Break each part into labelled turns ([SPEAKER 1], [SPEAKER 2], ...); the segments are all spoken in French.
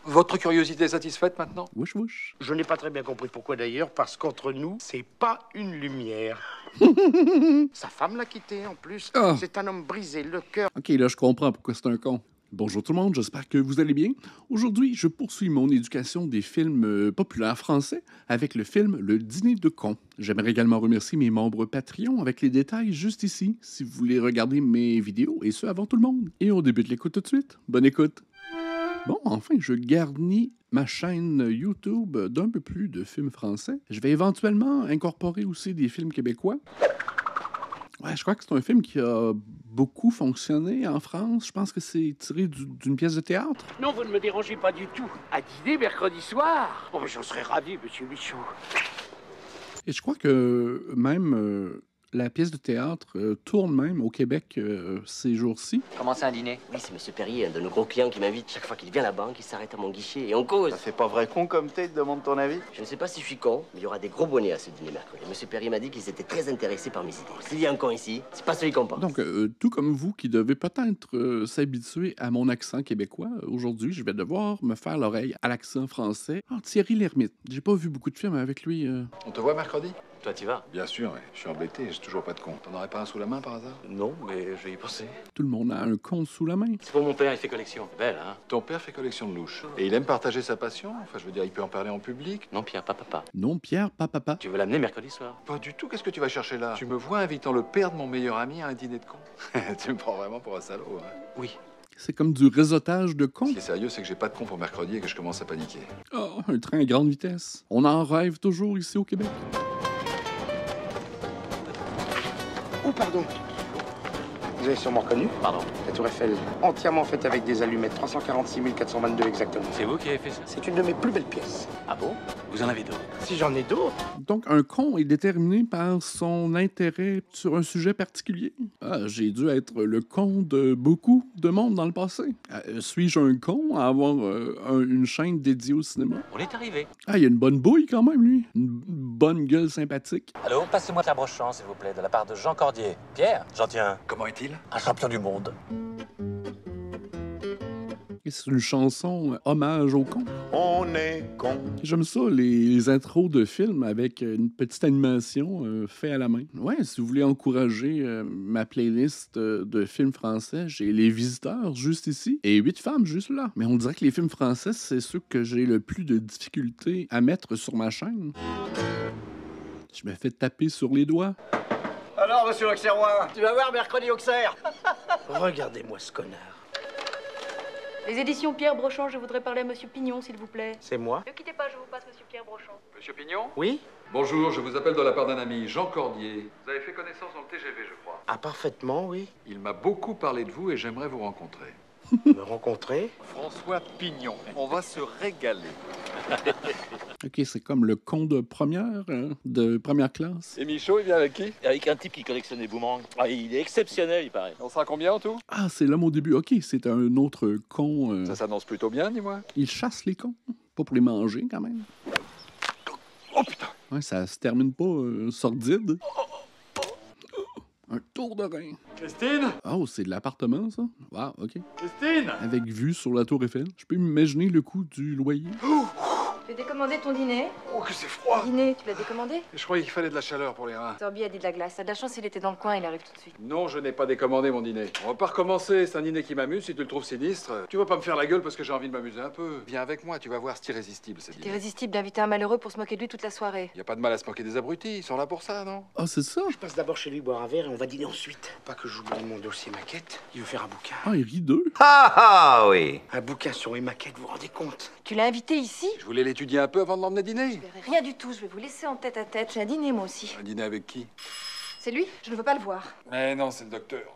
[SPEAKER 1] Votre curiosité est satisfaite maintenant?
[SPEAKER 2] Wouch wouch.
[SPEAKER 3] Je n'ai pas très bien compris pourquoi d'ailleurs, parce qu'entre nous, c'est pas une lumière. Sa femme l'a quitté en plus.
[SPEAKER 2] Ah.
[SPEAKER 3] C'est un homme brisé, le cœur.
[SPEAKER 2] OK, là, je comprends pourquoi c'est un con. Bonjour tout le monde, j'espère que vous allez bien. Aujourd'hui, je poursuis mon éducation des films populaires français avec le film Le Dîner de cons. J'aimerais également remercier mes membres Patreon avec les détails juste ici, si vous voulez regarder mes vidéos, et ce avant tout le monde. Et on débute l'écoute tout de suite. Bonne écoute. Bon, enfin, je garnis ma chaîne YouTube d'un peu plus de films français. Je vais éventuellement incorporer aussi des films québécois. Ouais, je crois que c'est un film qui a beaucoup fonctionné en France. Je pense que c'est tiré d'une pièce de théâtre.
[SPEAKER 3] Non, vous ne me dérangez pas du tout. À dîner mercredi soir. Oh, mais j'en serais ravi, monsieur Michaud.
[SPEAKER 2] Et je crois que même la pièce de théâtre tourne même au Québec ces jours-ci.
[SPEAKER 4] Comment c'est un dîner?
[SPEAKER 5] Oui, c'est Monsieur Perrier, un de nos gros clients qui m'invite. Chaque fois qu'il vient à la banque, il s'arrête à mon guichet et on cause.
[SPEAKER 4] Ça fait pas vrai con comme t'es, demande ton avis.
[SPEAKER 5] Je ne sais pas si je suis con, mais il y aura des gros bonnets à ce dîner mercredi. Monsieur Perrier m'a dit qu'ils étaient très intéressés par mes idées. S'il y a un con ici, c'est pas celui qu'on pense.
[SPEAKER 2] Donc, tout comme vous qui devez peut-être s'habituer à mon accent québécois, aujourd'hui, je vais devoir me faire l'oreille à l'accent français. Ah, Thierry Lhermitte. J'ai pas vu beaucoup de films avec lui.
[SPEAKER 1] On te voit mercredi?
[SPEAKER 4] Toi, tu vas?
[SPEAKER 1] Bien sûr, ouais. Je suis embêté, j'ai toujours pas de compte. T'en aurais pas un sous la main par hasard?
[SPEAKER 4] Non, mais je vais y penser.
[SPEAKER 2] Tout le monde a un con sous la main.
[SPEAKER 4] C'est pour mon père, il fait collection. Belle, hein?
[SPEAKER 1] Ton père fait collection de louches. Et il aime partager sa passion? Enfin, je veux dire, il peut en parler en public?
[SPEAKER 4] Non, Pierre, pas papa.
[SPEAKER 2] Non, Pierre, pas papa.
[SPEAKER 4] Tu veux l'amener mercredi soir?
[SPEAKER 1] Pas du tout, qu'est-ce que tu vas chercher là? Tu me vois invitant le père de mon meilleur ami à un dîner de con? Tu me prends vraiment pour un salaud, hein?
[SPEAKER 4] Oui.
[SPEAKER 2] C'est comme du réseautage de con.
[SPEAKER 1] Ce qui est sérieux, c'est que j'ai pas de con pour mercredi et que je commence à paniquer.
[SPEAKER 2] Oh, un train à grande vitesse. On en rêve toujours ici au Québec.
[SPEAKER 3] Oh, pardon. Vous avez sûrement reconnu?
[SPEAKER 4] Pardon?
[SPEAKER 3] La tour Eiffel, entièrement faite avec des allumettes, 346 422 exactement.
[SPEAKER 4] C'est vous qui avez fait ça?
[SPEAKER 3] C'est une de mes plus belles pièces.
[SPEAKER 4] Ah bon? Vous en avez d'autres?
[SPEAKER 3] Si j'en ai d'autres.
[SPEAKER 2] Donc, un con est déterminé par son intérêt sur un sujet particulier. Ah, j'ai dû être le con de beaucoup de monde dans le passé. Suis-je un con à avoir une chaîne dédiée au cinéma?
[SPEAKER 4] On est arrivé.
[SPEAKER 2] Ah, il a une bonne bouille quand même, lui. Une bonne gueule sympathique.
[SPEAKER 6] Allô, passez-moi de la brochant, s'il vous plaît, de la part de Jean Cordier. Pierre, j'en tiens
[SPEAKER 1] Comment est-il?
[SPEAKER 6] un champion du monde.
[SPEAKER 2] Et c'est une chanson hommage au con.
[SPEAKER 3] On est con.
[SPEAKER 2] J'aime ça, les intros de films avec une petite animation faite à la main. Ouais, si vous voulez encourager ma playlist de films français, j'ai Les Visiteurs juste ici et 8 femmes juste là. Mais on dirait que les films français, c'est ceux que j'ai le plus de difficultés à mettre sur ma chaîne. Je me fais taper sur les doigts.
[SPEAKER 4] Alors, monsieur l'Auxerrois, tu vas voir mercredi Auxerre.
[SPEAKER 3] Regardez-moi ce connard.
[SPEAKER 7] Les éditions Pierre Brochant, je voudrais parler à Monsieur Pignon, s'il vous plaît.
[SPEAKER 3] C'est moi?
[SPEAKER 7] Ne quittez pas, je vous passe Monsieur Pierre Brochant.
[SPEAKER 1] Monsieur Pignon?
[SPEAKER 3] Oui?
[SPEAKER 1] Bonjour, je vous appelle de la part d'un ami, Jean Cordier. Vous avez fait connaissance dans le TGV, je crois.
[SPEAKER 3] Ah, parfaitement, oui.
[SPEAKER 1] Il m'a beaucoup parlé de vous et j'aimerais vous rencontrer.
[SPEAKER 3] Me rencontrer?
[SPEAKER 1] François Pignon. On va se régaler.
[SPEAKER 2] OK, c'est comme le con de première classe.
[SPEAKER 1] Et Michaud, il vient avec qui?
[SPEAKER 6] Avec un type qui collectionne des boomerangs. Ah, il est exceptionnel, il paraît.
[SPEAKER 1] On sera combien en tout?
[SPEAKER 2] Ah, c'est l'homme au début. OK, c'est un autre con.
[SPEAKER 1] Ça s'annonce plutôt bien, dis-moi.
[SPEAKER 2] Il chasse les cons. Pas pour les manger, quand même.
[SPEAKER 1] Oh putain!
[SPEAKER 2] Ouais, ça se termine pas sordide. Un tour de rein.
[SPEAKER 1] Christine?
[SPEAKER 2] Oh, c'est de l'appartement, ça? Wow, OK.
[SPEAKER 1] Christine!
[SPEAKER 2] Avec vue sur la tour Eiffel. Je peux m'imaginer le coût du loyer.
[SPEAKER 7] Tu as décommandé ton dîner?
[SPEAKER 1] Oh, que c'est froid!
[SPEAKER 7] Dîner, tu l'as décommandé?
[SPEAKER 1] Je croyais qu'il fallait de la chaleur pour les reins.
[SPEAKER 7] Sorbi a dit de la glace. T'as de la chance, il était dans le coin, il arrive tout de suite.
[SPEAKER 1] Non, je n'ai pas décommandé mon dîner. On va pas recommencer, c'est un dîner qui m'amuse, si tu le trouves sinistre. Tu vas pas me faire la gueule parce que j'ai envie de m'amuser un peu. Viens avec moi, tu vas voir, c'est irrésistible, ce
[SPEAKER 7] C'est
[SPEAKER 1] dîner.
[SPEAKER 7] irrésistible d'inviter un malheureux pour se moquer de lui toute la soirée.
[SPEAKER 1] Y a pas de mal à se moquer des abrutis, ils sont là pour ça, non?
[SPEAKER 2] Ah, c'est ça?
[SPEAKER 3] Je passe d'abord chez lui boire un verre et on va dîner ensuite. Pas que j'oublie mon dossier maquette. Il veut faire un bouquin.
[SPEAKER 2] Ah, il rit d'eux.
[SPEAKER 4] Ah oui.
[SPEAKER 3] Un bouquin sur les maquettes, vous vous rendez compte?
[SPEAKER 7] Tu l'as invité ici?
[SPEAKER 1] Je voulais l'étudier un peu avant de l'emmener
[SPEAKER 7] Je
[SPEAKER 1] dîner.
[SPEAKER 7] verrai rien du tout, je vais vous laisser en tête à tête. J'ai un dîner, moi aussi.
[SPEAKER 1] Un dîner avec qui?
[SPEAKER 7] C'est lui? Je ne veux pas le voir.
[SPEAKER 1] Mais non, c'est le docteur.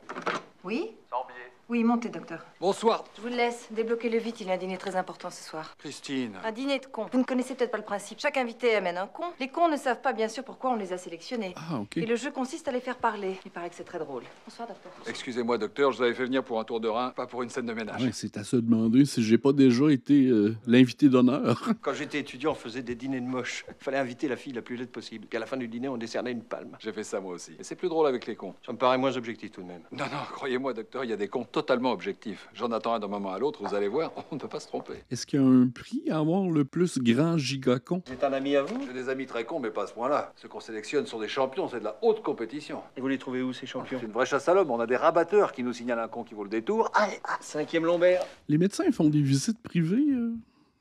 [SPEAKER 7] Oui?
[SPEAKER 1] Sorbier.
[SPEAKER 7] Oui, montez, docteur.
[SPEAKER 1] Bonsoir.
[SPEAKER 7] Je vous le laisse. Débloquez-le vite, il y a un dîner très important ce soir.
[SPEAKER 1] Christine.
[SPEAKER 7] Un dîner de cons. Vous ne connaissez peut-être pas le principe. Chaque invité amène un con. Les cons ne savent pas, bien sûr, pourquoi on les a sélectionnés.
[SPEAKER 2] Ah, OK.
[SPEAKER 7] Et le jeu consiste à les faire parler. Il paraît que c'est très drôle. Bonsoir, docteur.
[SPEAKER 1] Excusez-moi, docteur, je vous avais fait venir pour un tour de rein, pas pour une scène de ménage.
[SPEAKER 2] Ouais, c'est à se demander si j'ai pas déjà été l'invité d'honneur.
[SPEAKER 4] Quand j'étais étudiant, on faisait des dîners de moches. Fallait inviter la fille la plus laide possible. Puis à la fin du dîner, on décernait une palme.
[SPEAKER 1] J'ai fait ça moi aussi. Mais c'est plus drôle avec les cons.
[SPEAKER 4] Ça me paraît moins objectif tout de même.
[SPEAKER 1] Non, non, croyez-moi, docteur, il y a des cons totalement objectif. J'en attends un d'un moment à l'autre, vous allez voir, on ne peut pas se tromper.
[SPEAKER 2] Est-ce qu'il y a un prix à avoir le plus grand gigacon?
[SPEAKER 4] C'est un ami à vous?
[SPEAKER 1] J'ai des amis très cons, mais pas à ce point-là. Ceux qu'on sélectionne sont des champions, c'est de la haute compétition.
[SPEAKER 4] Et vous les trouvez où, ces champions?
[SPEAKER 1] C'est une vraie chasse à l'homme, on a des rabatteurs qui nous signalent un con qui vaut le détour. Allez,
[SPEAKER 4] 5e lombaire.
[SPEAKER 2] Les médecins font des visites privées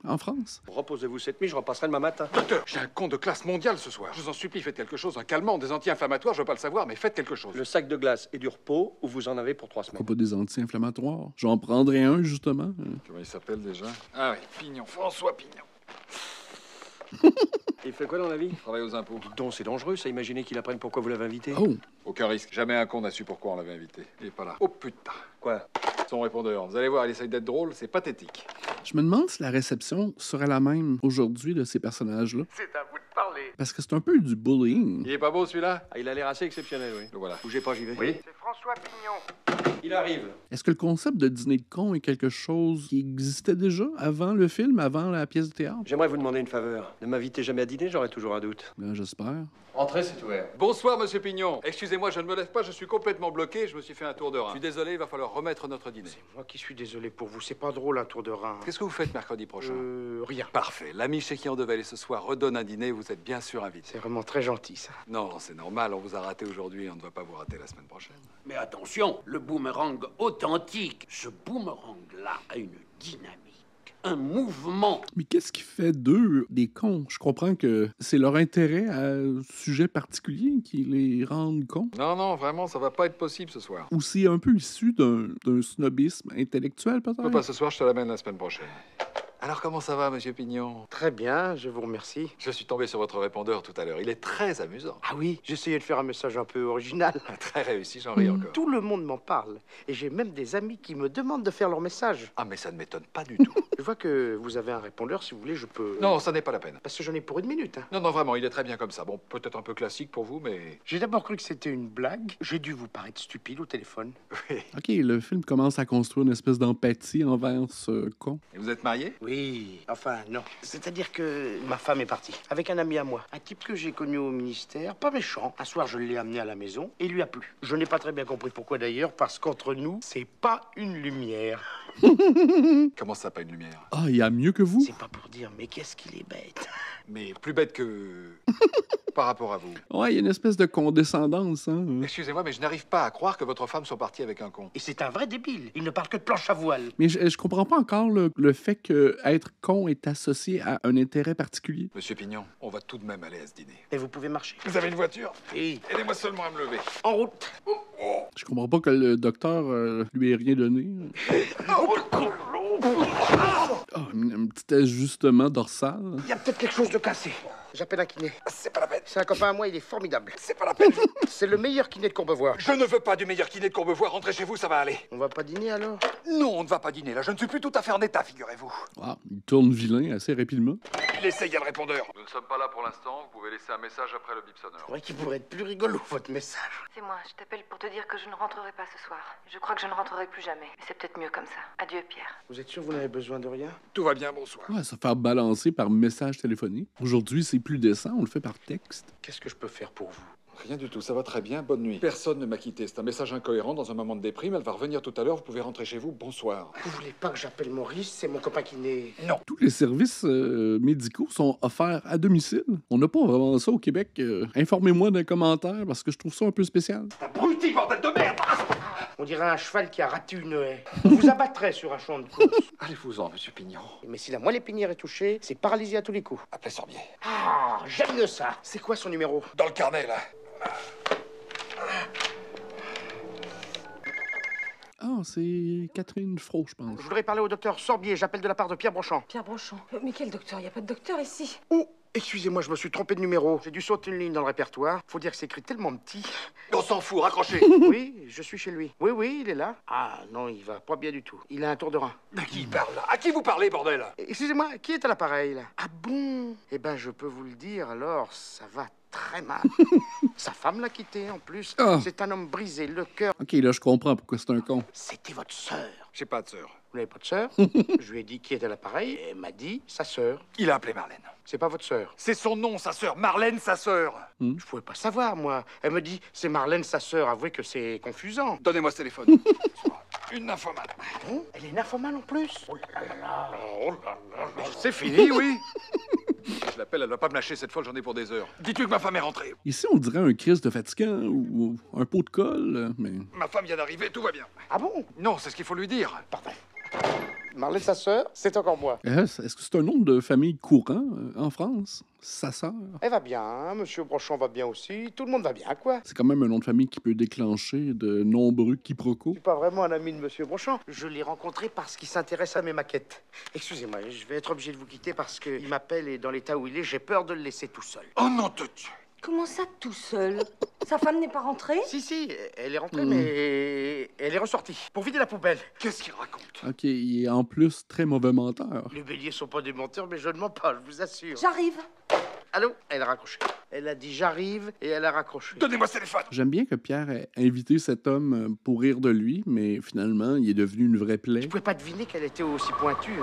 [SPEAKER 2] en France?
[SPEAKER 4] Reposez-vous cette nuit, je repasserai demain matin.
[SPEAKER 1] docteur, j'ai un con de classe mondiale ce soir. Je vous en supplie, faites quelque chose, un calmant, des anti-inflammatoires, je veux pas le savoir, mais faites quelque chose.
[SPEAKER 4] Le sac de glace et du repos, où vous en avez pour 3 semaines.
[SPEAKER 2] Pourquoi pas des anti-inflammatoires? J'en prendrais un, justement.
[SPEAKER 1] Comment il s'appelle déjà? Ah oui, Pignon, François Pignon.
[SPEAKER 4] Il fait quoi dans la vie?
[SPEAKER 1] Il travaille aux impôts.
[SPEAKER 4] Dites donc, c'est dangereux, ça. Imaginez qu'il apprenne pourquoi vous l'avez invité.
[SPEAKER 2] Oh!
[SPEAKER 1] Aucun risque. Jamais un con n'a su pourquoi on l'avait invité. Il est pas là. Oh putain.
[SPEAKER 4] Quoi?
[SPEAKER 1] Son répondeur. Vous allez voir, il essaye d'être drôle, c'est pathétique.
[SPEAKER 2] Je me demande si la réception serait la même aujourd'hui de ces personnages-là.
[SPEAKER 3] C'est à vous de parler.
[SPEAKER 2] Parce que c'est un peu du bullying.
[SPEAKER 1] Il est pas beau celui-là?
[SPEAKER 4] Ah, il a l'air assez exceptionnel, oui.
[SPEAKER 1] Le voilà.
[SPEAKER 4] Bougez pas, j'y vais.
[SPEAKER 1] Oui?
[SPEAKER 3] C'est François Pignon.
[SPEAKER 4] Il arrive.
[SPEAKER 2] Est-ce que le concept de dîner de con est quelque chose qui existait déjà avant le film, avant la pièce de théâtre?
[SPEAKER 4] J'aimerais vous demander une faveur. Ne m'invitez jamais à dîner, j'aurai toujours un doute.
[SPEAKER 2] Ben, j'espère.
[SPEAKER 4] Entrez, c'est ouvert.
[SPEAKER 1] Bonsoir, monsieur Pignon. Excusez-moi, je ne me lève pas, je suis complètement bloqué, je me suis fait un tour de rein. Je suis désolé, il va falloir remettre notre dîner.
[SPEAKER 3] Moi qui suis désolé pour vous, c'est pas drôle un tour de rein.
[SPEAKER 1] Qu'est-ce que vous faites mercredi prochain?
[SPEAKER 3] Rien.
[SPEAKER 1] Parfait. L'ami chez qui on devait aller ce soir redonne un dîner, vous êtes bien sûr invité.
[SPEAKER 3] C'est vraiment très gentil, ça.
[SPEAKER 1] Non, c'est normal, on vous a raté aujourd'hui, on ne va pas vous rater la semaine prochaine.
[SPEAKER 8] Mais attention, le boomerang authentique, ce boomerang-là a une dynamique, un mouvement.
[SPEAKER 2] Mais qu'est-ce qui fait d'eux des cons? Je comprends que c'est leur intérêt à un sujet particulier qui les rend cons.
[SPEAKER 1] Non, non, vraiment, ça va pas être possible ce soir.
[SPEAKER 2] Ou c'est un peu issu d'un snobisme intellectuel,
[SPEAKER 1] Je peux
[SPEAKER 2] peut-être?
[SPEAKER 1] pas ce soir, je te l'amène la semaine prochaine. Alors comment ça va, monsieur Pignon?
[SPEAKER 3] Très bien, je vous remercie.
[SPEAKER 1] Je suis tombé sur votre répondeur tout à l'heure, il est très amusant.
[SPEAKER 3] Ah oui, j'essayais de faire un message un peu original.
[SPEAKER 1] Très réussi, j'en ris encore.
[SPEAKER 3] Tout le monde m'en parle. Et j'ai même des amis qui me demandent de faire leur message.
[SPEAKER 1] Ah, mais ça ne m'étonne pas du tout.
[SPEAKER 3] Je vois que vous avez un répondeur, si vous voulez, je peux...
[SPEAKER 1] Non, ça n'est pas la peine.
[SPEAKER 3] Parce que j'en ai pour 1 minute. Hein.
[SPEAKER 1] Non, non, vraiment, il est très bien comme ça. Bon, peut-être un peu classique pour vous, mais...
[SPEAKER 3] J'ai d'abord cru que c'était une blague. J'ai dû vous paraître stupide au téléphone.
[SPEAKER 1] Oui.
[SPEAKER 2] OK, le film commence à construire une espèce d'empathie envers ce con.
[SPEAKER 1] Et vous êtes marié?
[SPEAKER 3] Oui, enfin non. C'est-à-dire que ma femme est partie avec un ami à moi. Un type que j'ai connu au ministère, pas méchant. Un soir, je l'ai amené à la maison et il lui a plu. Je n'ai pas très bien compris pourquoi d'ailleurs, parce qu'entre nous, c'est pas une lumière.
[SPEAKER 1] Comment ça, pas une lumière?
[SPEAKER 2] Ah, il y a mieux que vous?
[SPEAKER 3] C'est pas pour dire, mais qu'est-ce qu'il est bête.
[SPEAKER 1] Mais plus bête que... par rapport à vous.
[SPEAKER 2] Ouais, il y a une espèce de condescendance, hein?
[SPEAKER 1] Excusez-moi, mais je n'arrive pas à croire que votre femme soit partie avec un con.
[SPEAKER 3] Et c'est un vrai débile. Il ne parle que de planche à voile.
[SPEAKER 2] Mais je comprends pas encore le fait que être con est associé à un intérêt particulier.
[SPEAKER 1] Monsieur Pignon, on va tout de même aller à ce dîner.
[SPEAKER 3] Et vous pouvez marcher.
[SPEAKER 1] Vous avez une voiture?
[SPEAKER 3] Oui.
[SPEAKER 1] Aidez-moi seulement à me lever.
[SPEAKER 3] En route.
[SPEAKER 2] Je comprends pas que le docteur lui ait rien donné. Ah, un petit ajustement dorsal.
[SPEAKER 3] Il y a peut-être quelque chose de cassé. J'appelle un kiné.
[SPEAKER 1] C'est pas la peine.
[SPEAKER 3] C'est un copain à moi, il est formidable.
[SPEAKER 1] C'est pas la peine.
[SPEAKER 3] C'est le meilleur kiné de Courbevoie.
[SPEAKER 1] Je ne veux pas du meilleur kiné de Courbevoie. Rentrez chez vous, ça va aller.
[SPEAKER 3] On va pas dîner alors?
[SPEAKER 1] Non, on ne va pas dîner là. Je ne suis plus tout à fait en état, figurez-vous.
[SPEAKER 2] Ah, il tourne vilain assez rapidement.
[SPEAKER 1] Il essaye à le répondeur. Nous ne sommes pas là pour l'instant. Vous pouvez laisser un message après le bip
[SPEAKER 3] Je
[SPEAKER 1] sonore.
[SPEAKER 3] croyais qu'il pourrait être plus rigolo, votre message.
[SPEAKER 7] C'est moi, je t'appelle pour te dire que je ne rentrerai pas ce soir. Je crois que je ne rentrerai plus jamais. Mais c'est peut-être mieux comme ça. Adieu, Pierre.
[SPEAKER 3] Vous êtes sûr que vous n'avez besoin de rien?
[SPEAKER 1] Tout va bien, bonsoir.
[SPEAKER 2] Ouais, se faire balancer par message téléphonique. Aujourd'hui, c'est plus décent, on le fait par texte.
[SPEAKER 3] Qu'est-ce que je peux faire pour vous?
[SPEAKER 1] Rien du tout, ça va très bien, bonne nuit. Personne ne m'a quitté, c'est un message incohérent dans un moment de déprime. Elle va revenir tout à l'heure, vous pouvez rentrer chez vous, bonsoir.
[SPEAKER 3] Vous voulez pas que j'appelle Maurice? C'est mon copain kiné.
[SPEAKER 1] Non.
[SPEAKER 2] Tous les services médicaux sont offerts à domicile. On n'a pas vraiment ça au Québec. Informez-moi d'un commentaire parce que je trouve ça un peu spécial.
[SPEAKER 1] Abruti, bordel de merde!
[SPEAKER 3] On dirait un cheval qui a raté une haie. On vous abattrait sur un champ de course.
[SPEAKER 1] Allez-vous-en, monsieur Pignon.
[SPEAKER 3] Mais si la moelle épinière est touchée, c'est paralysie à tous les coups.
[SPEAKER 1] Appelez Sorbier.
[SPEAKER 3] Ah, j'aime mieux ça. C'est quoi son numéro?
[SPEAKER 1] Dans le carnet, là.
[SPEAKER 2] Ah, c'est Catherine Fro, je pense.
[SPEAKER 3] Je voudrais parler au docteur Sorbier. J'appelle de la part de Pierre Brochant.
[SPEAKER 7] Pierre Brochant. Mais quel docteur? Il n'y a pas de docteur ici.
[SPEAKER 3] Oh, excusez-moi, je me suis trompé de numéro. J'ai dû sauter une ligne dans le répertoire. Faut dire que c'est écrit tellement petit.
[SPEAKER 1] On s'en fout, raccrochez.
[SPEAKER 3] Oui, je suis chez lui. Oui, oui, il est là. Ah non, il va pas bien du tout. Il a un tour de rein.
[SPEAKER 1] À qui il parle, là? À qui vous parlez, bordel?
[SPEAKER 3] Excusez-moi, qui est à l'appareil, là? Ah bon? Eh ben, je peux vous le dire, alors, ça va très mal. Sa femme l'a quitté, en plus.
[SPEAKER 2] Ah.
[SPEAKER 3] C'est un homme brisé, le cœur.
[SPEAKER 2] OK, là, je comprends pourquoi c'est un con.
[SPEAKER 3] C'était votre sœur.
[SPEAKER 1] J'ai pas de sœur.
[SPEAKER 3] Vous n'avez pas de sœur? Je lui ai dit qui est à l'appareil, et elle m'a dit sa sœur.
[SPEAKER 1] Il a appelé Marlène.
[SPEAKER 3] C'est pas votre sœur.
[SPEAKER 1] C'est son nom, sa sœur. Marlène, sa sœur.
[SPEAKER 3] Je pouvais pas savoir, moi. Elle me dit, c'est Marlène, sa sœur. Avouez que c'est confusant.
[SPEAKER 1] Donnez-moi ce téléphone. une nymphomane.
[SPEAKER 3] Bon, elle est nymphomane en plus. Oh là là.
[SPEAKER 1] Oh là là. C'est fini, oui. Je l'appelle, elle va pas me lâcher cette fois, j'en ai pour des heures. Dis-tu que ma femme est rentrée?
[SPEAKER 2] Ici, on dirait un Christ de fatigant ou un pot de colle, mais...
[SPEAKER 1] Ma femme vient d'arriver, tout va bien.
[SPEAKER 3] Ah bon?
[SPEAKER 1] Non, c'est ce qu'il faut lui dire.
[SPEAKER 3] Pardon. Marlène, sa sœur, c'est encore moi.
[SPEAKER 2] Est-ce que c'est un nom de famille courant en France? Sa sœur?
[SPEAKER 3] Elle va bien, monsieur Brochon va bien aussi, tout le monde va bien, quoi.
[SPEAKER 2] C'est quand même un nom de famille qui peut déclencher de nombreux quiproquos.
[SPEAKER 3] Je suis pas vraiment un ami de monsieur Brochon. Je l'ai rencontré parce qu'il s'intéresse à mes maquettes. Excusez-moi, je vais être obligé de vous quitter parce qu'il m'appelle et dans l'état où il est, j'ai peur de le laisser tout seul.
[SPEAKER 1] Oh non, de Dieu.
[SPEAKER 7] Comment ça, tout seul? Sa femme n'est pas rentrée?
[SPEAKER 3] Si, elle est rentrée, mais elle est ressortie pour vider la poubelle.
[SPEAKER 1] Qu'est-ce qu'il raconte?
[SPEAKER 2] OK, il est en plus très mauvais menteur.
[SPEAKER 3] Les béliers sont pas des menteurs, mais je ne mens pas, je vous assure.
[SPEAKER 7] J'arrive.
[SPEAKER 3] Allô? Elle a raccroché. Elle a dit j'arrive et elle a raccroché.
[SPEAKER 1] Donnez-moi ce téléphone.
[SPEAKER 2] J'aime bien que Pierre ait invité cet homme pour rire de lui, mais finalement, il est devenu une vraie plaie.
[SPEAKER 3] Je pouvais pas deviner qu'elle était aussi pointue.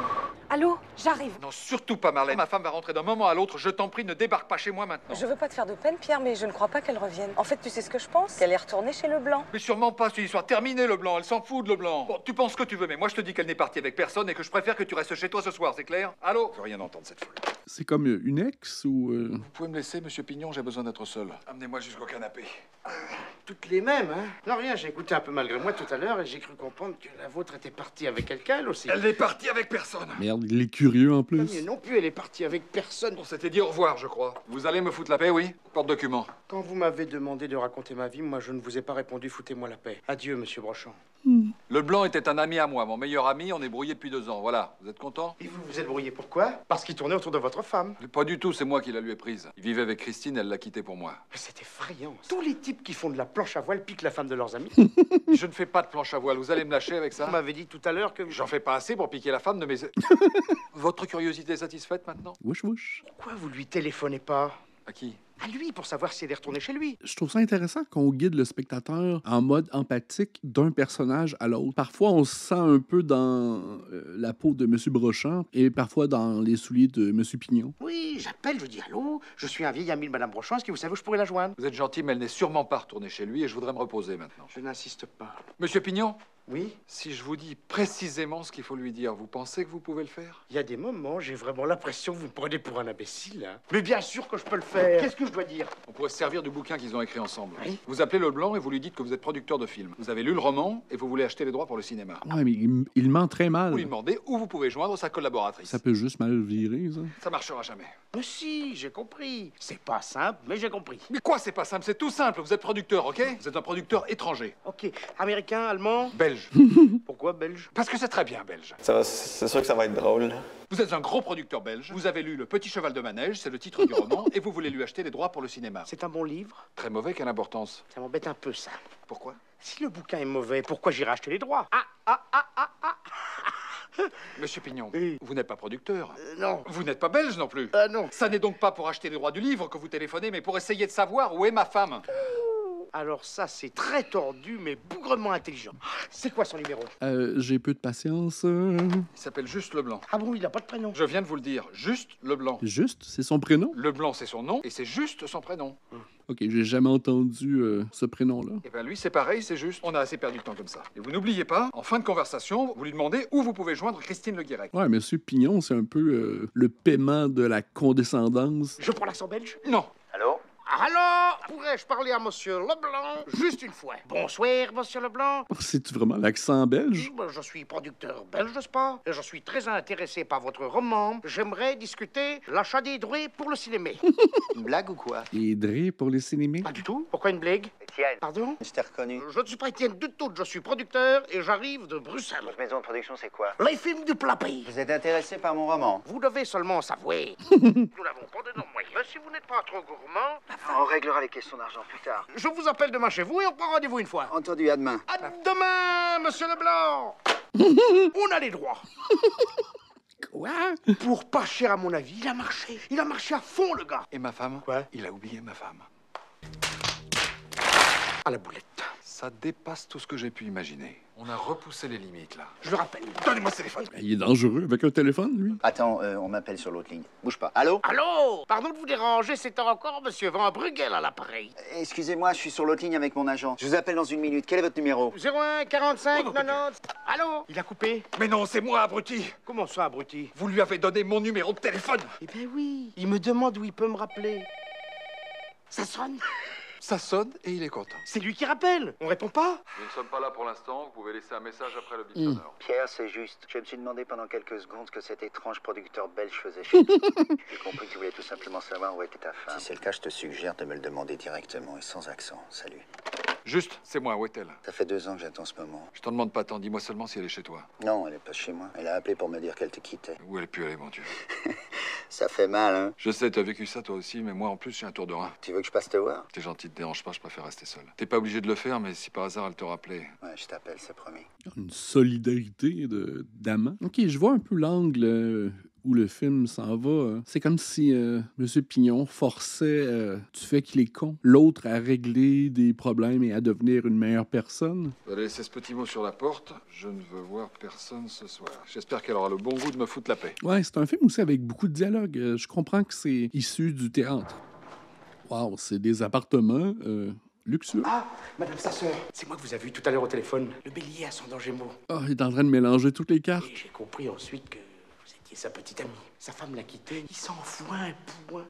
[SPEAKER 7] Allô? J'arrive.
[SPEAKER 1] Non, surtout pas, Marlène. Ma femme va rentrer d'un moment à l'autre. Je t'en prie, ne débarque pas chez moi maintenant.
[SPEAKER 9] Je veux pas te faire de peine, Pierre, mais je ne crois pas qu'elle revienne. En fait, tu sais ce que je pense? Qu'elle est retournée chez Leblanc.
[SPEAKER 1] Mais sûrement pas, c'est une histoire terminée, Leblanc. Elle s'en fout de Leblanc. Bon, tu penses ce que tu veux, mais moi je te dis qu'elle n'est partie avec personne et que je préfère que tu restes chez toi ce soir, c'est clair? Allô? Je veux rien entendre cette folle.
[SPEAKER 2] C'est comme une ex ou...
[SPEAKER 1] Vous pouvez me laisser, monsieur Pignon, j'ai besoin d'être seul. Amenez-moi jusqu'au canapé.
[SPEAKER 3] Toutes les mêmes, hein? Non, rien, j'ai écouté un peu malgré moi tout à l'heure et j'ai cru comprendre que la vôtre était partie avec quelqu'un, elle aussi.
[SPEAKER 1] Elle est partie avec personne.
[SPEAKER 2] Merde, il est curieux en plus.
[SPEAKER 3] Mais non plus, elle est partie avec personne.
[SPEAKER 1] On s'était dit au revoir, je crois. Vous allez me foutre la paix, oui? Porte-document.
[SPEAKER 3] Quand vous m'avez demandé de raconter ma vie, moi je ne vous ai pas répondu, foutez-moi la paix. Adieu, monsieur Brochon.
[SPEAKER 1] Leblanc était un ami à moi, mon meilleur ami, on est brouillé depuis 2 ans, voilà. Vous êtes content?
[SPEAKER 3] Et vous vous êtes brouillé pourquoi? Parce qu'il tournait autour de votre femme.
[SPEAKER 1] Pas du tout, c'est moi qui la lui ai prise. Il vivait avec Christine, elle l'a quitté pour moi.
[SPEAKER 3] Mais c'est effrayant. Tous les types qui font de la planche à voile piquent la femme de leurs amis.
[SPEAKER 1] Je ne fais pas de planche à voile, vous allez me lâcher avec ça?
[SPEAKER 3] Vous m'avez dit tout à l'heure que...
[SPEAKER 1] J'en fais pas assez pour piquer la femme de mes... Votre curiosité est satisfaite maintenant?
[SPEAKER 2] Wesh, wesh.
[SPEAKER 3] Pourquoi vous lui téléphonez pas?
[SPEAKER 1] À qui?
[SPEAKER 3] À lui, pour savoir si elle est retournée chez lui.
[SPEAKER 2] Je trouve ça intéressant qu'on guide le spectateur en mode empathique d'un personnage à l'autre. Parfois, on se sent un peu dans la peau de M. Brochant et parfois dans les souliers de M. Pignon.
[SPEAKER 3] Oui, j'appelle, je dis allô, je suis un vieil ami de Madame Brochon, est-ce que vous savez où je pourrais la joindre?
[SPEAKER 1] Vous êtes gentil, mais elle n'est sûrement pas retournée chez lui et je voudrais me reposer maintenant.
[SPEAKER 3] Je n'insiste pas.
[SPEAKER 1] Monsieur Pignon,
[SPEAKER 3] Oui?
[SPEAKER 1] si je vous dis précisément ce qu'il faut lui dire, vous pensez que vous pouvez le faire?
[SPEAKER 3] Il y a des moments, j'ai vraiment l'impression que vous me prenez pour un imbécile. Hein. Mais bien sûr que je peux le faire. Qu'est-ce que je dois dire?
[SPEAKER 1] On pourrait se servir du bouquin qu'ils ont écrit ensemble.
[SPEAKER 3] Oui.
[SPEAKER 1] Vous appelez Leblanc et vous lui dites que vous êtes producteur de films. Vous avez lu le roman et vous voulez acheter les droits pour le cinéma.
[SPEAKER 2] Ouais, mais il ment très mal.
[SPEAKER 1] Vous lui demandez où vous pouvez joindre sa collaboratrice.
[SPEAKER 2] Ça peut juste mal virer, ça.
[SPEAKER 1] Ça marchera jamais.
[SPEAKER 3] Mais si, j'ai compris. C'est pas simple, mais j'ai compris.
[SPEAKER 1] Mais quoi, c'est pas simple, c'est tout simple. Vous êtes producteur, ok? Vous êtes un producteur étranger.
[SPEAKER 3] Ok, américain, allemand?
[SPEAKER 1] Belge.
[SPEAKER 3] Pourquoi belge?
[SPEAKER 1] Parce que c'est très bien belge.
[SPEAKER 10] C'est sûr que ça va être drôle. Là.
[SPEAKER 1] Vous êtes un gros producteur belge. Vous avez lu Le Petit Cheval de Manège, c'est le titre du roman, et vous voulez lui acheter les droits pour le cinéma.
[SPEAKER 3] C'est un bon livre?
[SPEAKER 1] Très mauvais, quelle importance?
[SPEAKER 3] Ça m'embête un peu, ça.
[SPEAKER 1] Pourquoi?
[SPEAKER 3] Si le bouquin est mauvais, pourquoi j'irai acheter les droits?
[SPEAKER 1] Monsieur Pignon,
[SPEAKER 3] Oui.
[SPEAKER 1] vous n'êtes pas producteur.
[SPEAKER 3] Non.
[SPEAKER 1] Vous n'êtes pas belge non plus.
[SPEAKER 3] Non.
[SPEAKER 1] Ça n'est donc pas pour acheter les droits du livre que vous téléphonez, mais pour essayer de savoir où est ma femme.
[SPEAKER 3] Alors ça, c'est très tordu, mais bougrement intelligent. C'est quoi son numéro?
[SPEAKER 2] J'ai peu de patience.
[SPEAKER 1] Il s'appelle Juste Leblanc.
[SPEAKER 3] Ah bon, il a pas de prénom?
[SPEAKER 1] Je viens de vous le dire, Juste Leblanc.
[SPEAKER 2] Juste, c'est son prénom?
[SPEAKER 1] Leblanc, c'est son nom, et c'est Juste son prénom.
[SPEAKER 2] OK, j'ai jamais entendu ce prénom-là.
[SPEAKER 1] Et ben lui, c'est pareil, c'est Juste. On a assez perdu de temps comme ça. Et vous n'oubliez pas, en fin de conversation, vous lui demandez où vous pouvez joindre Christine Le Guirec.
[SPEAKER 2] Ouais, Monsieur Pignon, c'est un peu le paiement de la condescendance.
[SPEAKER 3] Je prends l'accent belge?
[SPEAKER 1] Non.
[SPEAKER 10] Allô?
[SPEAKER 3] Alors, pourrais-je parler à monsieur Leblanc juste une fois? Bonsoir, monsieur Leblanc.
[SPEAKER 2] C'est-tu vraiment l'accent belge?
[SPEAKER 3] Je suis producteur belge, n'est-ce pas? Et je suis très intéressé par votre roman. J'aimerais discuter l'achat des droits pour le cinéma.
[SPEAKER 10] Une blague ou quoi?
[SPEAKER 2] Et Dre pour les cinémas?
[SPEAKER 3] Pas du tout. Pourquoi une blague?
[SPEAKER 10] Étienne.
[SPEAKER 3] Pardon?
[SPEAKER 10] Je t'ai reconnu.
[SPEAKER 3] Je ne suis pas Étienne du tout. Je suis producteur et j'arrive de Bruxelles.
[SPEAKER 10] Votre maison de production, c'est quoi?
[SPEAKER 3] Les films du plat pays.
[SPEAKER 10] Vous êtes intéressé par mon roman?
[SPEAKER 3] Vous devez seulement savoir. Nous n'avons pas d'énormes moyens. Si vous n'êtes pas trop gourmand,
[SPEAKER 10] On réglera les questions d'argent plus tard.
[SPEAKER 3] je vous appelle demain chez vous et on prend rendez-vous une fois.
[SPEAKER 10] Entendu, à demain.
[SPEAKER 3] À demain, monsieur Leblanc. On a les droits.
[SPEAKER 2] Quoi?
[SPEAKER 3] Pour pas cher à mon avis, il a marché. Il a marché à fond, le gars.
[SPEAKER 1] Et ma femme?
[SPEAKER 3] Quoi?
[SPEAKER 1] Il a oublié ma femme.
[SPEAKER 3] À la boulette.
[SPEAKER 1] Ça dépasse tout ce que j'ai pu imaginer. On a repoussé les limites, là.
[SPEAKER 3] Je le rappelle.
[SPEAKER 1] Donnez-moi ce téléphone.
[SPEAKER 2] Il est dangereux avec un téléphone, lui.
[SPEAKER 10] Attends, on m'appelle sur l'autre ligne. Bouge pas. Allô?
[SPEAKER 3] Allô? Pardon de vous déranger, c'est encore monsieur Van Bruegel à l'appareil.
[SPEAKER 10] Excusez-moi, je suis sur l'autre ligne avec mon agent. Je vous appelle dans 1 minute. Quel est votre numéro?
[SPEAKER 3] 01 45 90. Allô? Il a coupé.
[SPEAKER 1] Mais non, c'est moi, abruti.
[SPEAKER 3] Comment ça, abruti?
[SPEAKER 1] Vous lui avez donné mon numéro de téléphone.
[SPEAKER 3] Eh bien oui. Il me demande où il peut me rappeler. Ça sonne.
[SPEAKER 1] Ça sonne et il est content.
[SPEAKER 3] C'est lui qui rappelle. On répond pas?
[SPEAKER 1] Nous ne sommes pas là pour l'instant. Vous pouvez laisser un message après le bip sonore.
[SPEAKER 10] Pierre, c'est juste. Je me suis demandé pendant quelques secondes ce que cet étrange producteur belge faisait chez toi. J'ai compris que tu voulais tout simplement savoir où était ta femme. Si c'est le cas, je te suggère de me le demander directement et sans accent. Salut.
[SPEAKER 1] Juste, c'est moi, où est-elle?
[SPEAKER 10] Ça fait 2 ans que j'attends ce moment.
[SPEAKER 1] Je t'en demande pas tant, dis-moi seulement si elle est chez toi.
[SPEAKER 10] Non, elle est pas chez moi. Elle a appelé pour me dire qu'elle te quittait.
[SPEAKER 1] Où elle est pu aller, mon Dieu.
[SPEAKER 10] Ça fait mal, hein?
[SPEAKER 1] Je sais, t'as vécu ça toi aussi, mais moi en plus j'ai un tour de rein.
[SPEAKER 10] Tu veux que je passe te voir?
[SPEAKER 1] T'es gentil, te dérange pas, je préfère rester seul. T'es pas obligé de le faire, mais si par hasard elle te rappelait.
[SPEAKER 10] Ouais, je t'appelle, c'est promis.
[SPEAKER 2] Une solidarité d'amants. OK, je vois un peu l'angle où le film s'en va. C'est comme si M. Pignon forçait du fait qu'il est con, l'autre à régler des problèmes et à devenir une meilleure personne.
[SPEAKER 1] Je vais laisser ce petit mot sur la porte. Je ne veux voir personne ce soir. J'espère qu'elle aura le bon goût de me foutre la paix.
[SPEAKER 2] Ouais, c'est un film aussi avec beaucoup de dialogue. Je comprends que c'est issu du théâtre. Wow, c'est des appartements luxueux.
[SPEAKER 3] Ah, madame sa sœur, c'est moi que vous avez vu tout à l'heure au téléphone. Le bélier ascendant Gémeaux.
[SPEAKER 2] Ah, il est en train de mélanger toutes les cartes.
[SPEAKER 3] Et j'ai compris ensuite que vous étiez sa petite amie. Sa femme l'a quitté. Il s'en fout un point.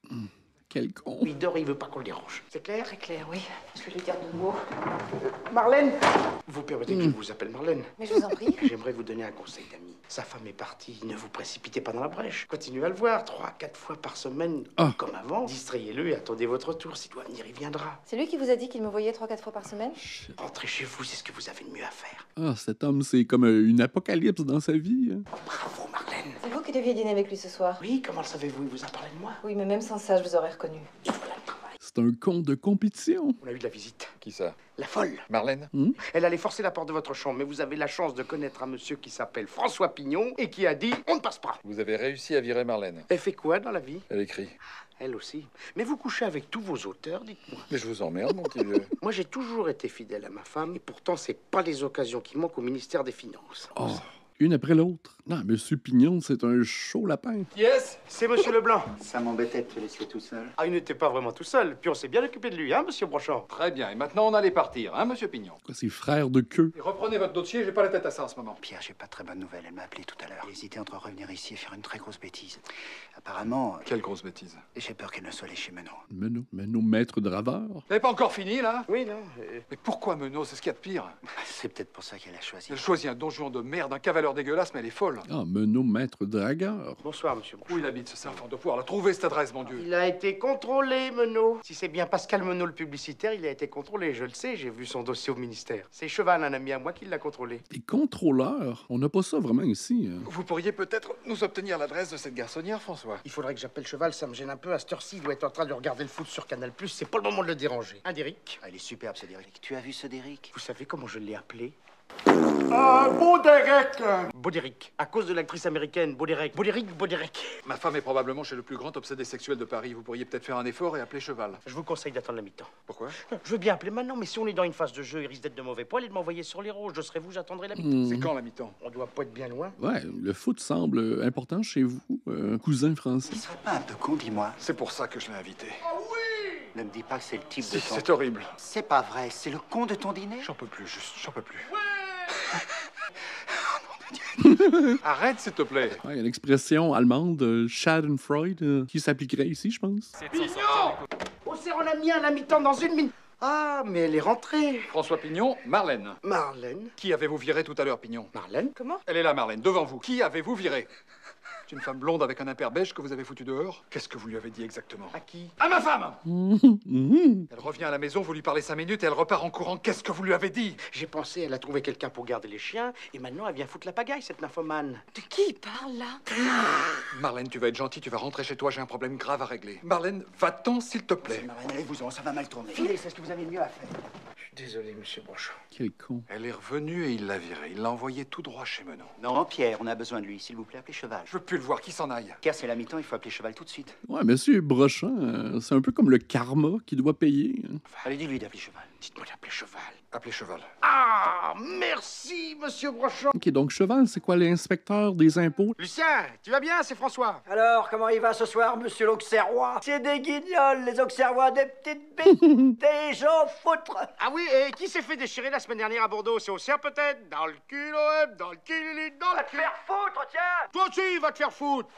[SPEAKER 2] Quel con.
[SPEAKER 3] Il dort, il veut pas qu'on le dérange. C'est clair?
[SPEAKER 7] Très clair, oui. Je vais lui dire 2 mots.
[SPEAKER 3] Marlène! Vous permettez que je vous appelle Marlène?
[SPEAKER 7] Mais je vous en prie.
[SPEAKER 3] J'aimerais vous donner un conseil d'ami. Sa femme est partie, ne vous précipitez pas dans la brèche. Continuez à le voir 3-4 fois par semaine, comme avant. Distrayez-le et attendez votre tour. S'il doit venir, il viendra.
[SPEAKER 7] C'est lui qui vous a dit qu'il me voyait 3-4 fois par semaine?
[SPEAKER 3] Rentrez chez vous, c'est ce que vous avez de mieux à faire.
[SPEAKER 2] Ah, cet homme, c'est comme une apocalypse dans sa vie. Hein.
[SPEAKER 3] Bravo, Marlène.
[SPEAKER 7] C'est vous qui deviez dîner avec lui ce soir?
[SPEAKER 3] Oui, comment le savez-vous? Il vous a parlé de moi?
[SPEAKER 7] Oui, mais même sans ça, je vous aurais reconnu.
[SPEAKER 3] Et voilà le travail.
[SPEAKER 2] C'est un con de compétition.
[SPEAKER 3] On a eu de la visite.
[SPEAKER 1] Qui ça?
[SPEAKER 3] La folle.
[SPEAKER 1] Marlène?
[SPEAKER 3] Elle allait forcer la porte de votre chambre, mais vous avez la chance de connaître un monsieur qui s'appelle François Pignon et qui a dit « On ne passe pas ».
[SPEAKER 1] Vous avez réussi à virer Marlène.
[SPEAKER 3] Elle fait quoi dans la vie?
[SPEAKER 1] Elle écrit.
[SPEAKER 3] Elle aussi. Mais vous couchez avec tous vos auteurs, dites-moi.
[SPEAKER 1] Mais je vous emmerde, mon petit vieux.
[SPEAKER 3] Moi, j'ai toujours été fidèle à ma femme, et pourtant, c'est pas les occasions qui manquent au ministère des Finances.
[SPEAKER 2] Oh, une après l'autre. Non, Monsieur Pignon, c'est un chaud lapin.
[SPEAKER 3] Yes, c'est Monsieur Leblanc.
[SPEAKER 10] Ça m'embêtait de te laisser tout seul.
[SPEAKER 3] Ah, il n'était pas vraiment tout seul. Puis on s'est bien occupé de lui, hein, Monsieur Brochant?
[SPEAKER 1] Très bien, et maintenant on allait partir, hein, monsieur Pignon?
[SPEAKER 2] Quoi, c'est frère de queue.
[SPEAKER 1] Et reprenez votre dossier, j'ai pas la tête à ça en ce moment.
[SPEAKER 10] Pierre, j'ai pas de très bonne nouvelle. Elle m'a appelé tout à l'heure. J'ai hésité entre revenir ici et faire une très grosse bêtise. Apparemment,
[SPEAKER 1] Quelle grosse bêtise.
[SPEAKER 10] j'ai peur qu'elle ne soit allée chez Menot.
[SPEAKER 2] Menot, maître draveur.
[SPEAKER 1] Vous n'avez pas encore fini, là?
[SPEAKER 3] Oui, non.
[SPEAKER 1] Mais pourquoi Menot? C'est ce qu'il y a de pire.
[SPEAKER 10] C'est peut-être pour ça qu'elle a choisi.
[SPEAKER 1] Elle choisit un donjon de merde, un cavaleur dégueulasse, mais elle est folle.
[SPEAKER 2] Ah, Menot, maître dragueur.
[SPEAKER 3] Bonsoir, Monsieur Brochant.
[SPEAKER 1] Où il habite, ce serpent de pouvoir? Trouver cette adresse, mon Dieu.
[SPEAKER 3] Il a été contrôlé, Menot. Si c'est bien Pascal Menot, le publicitaire, il a été contrôlé, je le sais, j'ai vu son dossier au ministère. C'est Cheval, un ami à moi, qui l'a contrôlé.
[SPEAKER 2] Les contrôleurs, on n'a pas ça vraiment ici. Hein.
[SPEAKER 1] Vous pourriez peut-être nous obtenir l'adresse de cette garçonnière, François?
[SPEAKER 3] Il faudrait que j'appelle Cheval, ça me gêne un peu. À cette heure-ci, il doit être en train de regarder le foot sur Canal+, c'est pas le moment de le déranger. Hein, Derrick?
[SPEAKER 10] Ah, il est superbe, ce Derrick. Tu as vu ce Derrick?
[SPEAKER 3] Vous savez comment je l'ai appelé? Baudéric! Baudéric, à cause de l'actrice américaine, Baudéric. Baudéric.
[SPEAKER 1] Ma femme est probablement chez le plus grand obsédé sexuel de Paris. Vous pourriez peut-être faire un effort et appeler Cheval.
[SPEAKER 3] Je vous conseille d'attendre la mi-temps.
[SPEAKER 1] Pourquoi?
[SPEAKER 3] Je veux bien appeler maintenant, mais si on est dans une phase de jeu, il risque d'être de mauvais poil et de m'envoyer sur les rouges. Je serai vous, j'attendrai la mi-temps.
[SPEAKER 1] C'est quand la mi-temps?
[SPEAKER 3] On doit pas être bien loin.
[SPEAKER 2] Ouais, le foot semble important chez vous, cousin français.
[SPEAKER 10] Il serait pas un peu con, dis-moi.
[SPEAKER 1] C'est pour ça que je l'ai invité.
[SPEAKER 10] Ne me dis pas que c'est le type
[SPEAKER 1] Si,
[SPEAKER 10] de ton...
[SPEAKER 1] c'est horrible.
[SPEAKER 10] C'est pas vrai, c'est le con de ton dîner?
[SPEAKER 1] J'en peux plus, juste, j'en peux plus. Arrête, s'il te plaît.
[SPEAKER 2] Ouais, il y a l'expression allemande Schadenfreude qui s'appliquerait ici, je pense.
[SPEAKER 3] Pignon! On s'est en a mis un à la mi-temps dans 1 minute. Ah, mais elle est rentrée.
[SPEAKER 1] François Pignon, Marlène.
[SPEAKER 3] Marlène?
[SPEAKER 1] Qui avez-vous viré tout à l'heure, Pignon?
[SPEAKER 3] Marlène?
[SPEAKER 7] Comment?
[SPEAKER 1] Elle est là, Marlène, devant vous. Qui avez-vous viré? C'est une femme blonde avec un impair beige que vous avez foutu dehors? Qu'est-ce que vous lui avez dit exactement?
[SPEAKER 3] À qui?
[SPEAKER 1] À ma femme! Elle revient à la maison, vous lui parlez 5 minutes et elle repart en courant. Qu'est-ce que vous lui avez dit?
[SPEAKER 3] J'ai pensé, elle a trouvé quelqu'un pour garder les chiens, et maintenant elle vient foutre la pagaille, cette nymphomane.
[SPEAKER 7] De qui il parle, là?
[SPEAKER 1] Marlène, tu vas être gentille, tu vas rentrer chez toi, j'ai un problème grave à régler. Marlène, va-t'en, s'il te plaît.
[SPEAKER 10] Marlène, allez-vous-en, ça va mal tourner. Filez, c'est ce que vous avez de mieux à faire.
[SPEAKER 3] Je suis désolé, Monsieur Brochant.
[SPEAKER 2] Quel con.
[SPEAKER 1] Elle est revenue et il l'a virée. Il l'a envoyée tout droit chez Menot.
[SPEAKER 10] Non, Pierre, on a besoin de lui. S'il vous plaît, appelez Cheval.
[SPEAKER 1] Je veux plus le voir, qu'il s'en aille.
[SPEAKER 10] Pierre, c'est la mi-temps, il faut appeler Cheval tout de suite.
[SPEAKER 2] Ouais, Monsieur Brochant, c'est un peu comme le karma qui doit payer. Hein.
[SPEAKER 10] Allez, dis-lui d'appeler Cheval.
[SPEAKER 3] Dites-moi d'appeler Cheval.
[SPEAKER 1] Appelez Cheval.
[SPEAKER 3] Ah, merci, monsieur Brochon.
[SPEAKER 2] OK, donc Cheval, c'est quoi, l'inspecteur des impôts?
[SPEAKER 3] Lucien, tu vas bien, c'est François.
[SPEAKER 4] Alors, comment il va ce soir, monsieur l'Auxerrois? C'est des guignols, les Auxerrois, des petites bites, des gens foutres.
[SPEAKER 3] Ah oui, et qui s'est fait déchirer la semaine dernière à Bordeaux? C'est Auxerre peut-être? Dans le cul, OM, dans le cul, dans le cul.
[SPEAKER 4] Faire foutre, tiens.
[SPEAKER 3] Toi aussi, va te faire foutre.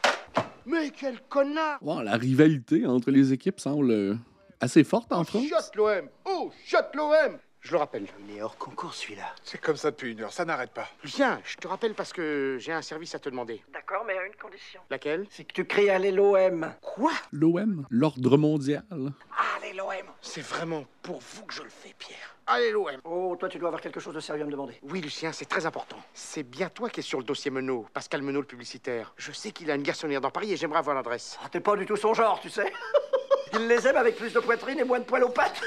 [SPEAKER 3] Mais quel connard.
[SPEAKER 2] Wow, la rivalité entre les équipes semble assez forte en France.
[SPEAKER 3] Shot l'OM. Oh, shot l'OM. Je le rappelle.
[SPEAKER 10] Il est hors concours, celui-là.
[SPEAKER 1] C'est comme ça depuis 1 heure, ça n'arrête pas.
[SPEAKER 3] Lucien, je te rappelle parce que j'ai un service à te demander.
[SPEAKER 4] D'accord, mais à une condition.
[SPEAKER 3] Laquelle?
[SPEAKER 4] C'est que tu cries aller l'OM.
[SPEAKER 3] Quoi?
[SPEAKER 2] L'OM, l'ordre mondial.
[SPEAKER 4] Allez l'OM.
[SPEAKER 3] C'est vraiment pour vous que je le fais, Pierre. Allez, l'OM.
[SPEAKER 4] Oh, toi, tu dois avoir quelque chose de sérieux à me demander.
[SPEAKER 3] Oui, Lucien, c'est très important. C'est bien toi qui es sur le dossier Menot, Pascal Menot, le publicitaire. Je sais qu'il a une garçonnière dans Paris et j'aimerais avoir l'adresse.
[SPEAKER 4] Ah, t'es pas du tout son genre, tu sais. Il les aime avec plus de poitrine et moins de poils aux pattes.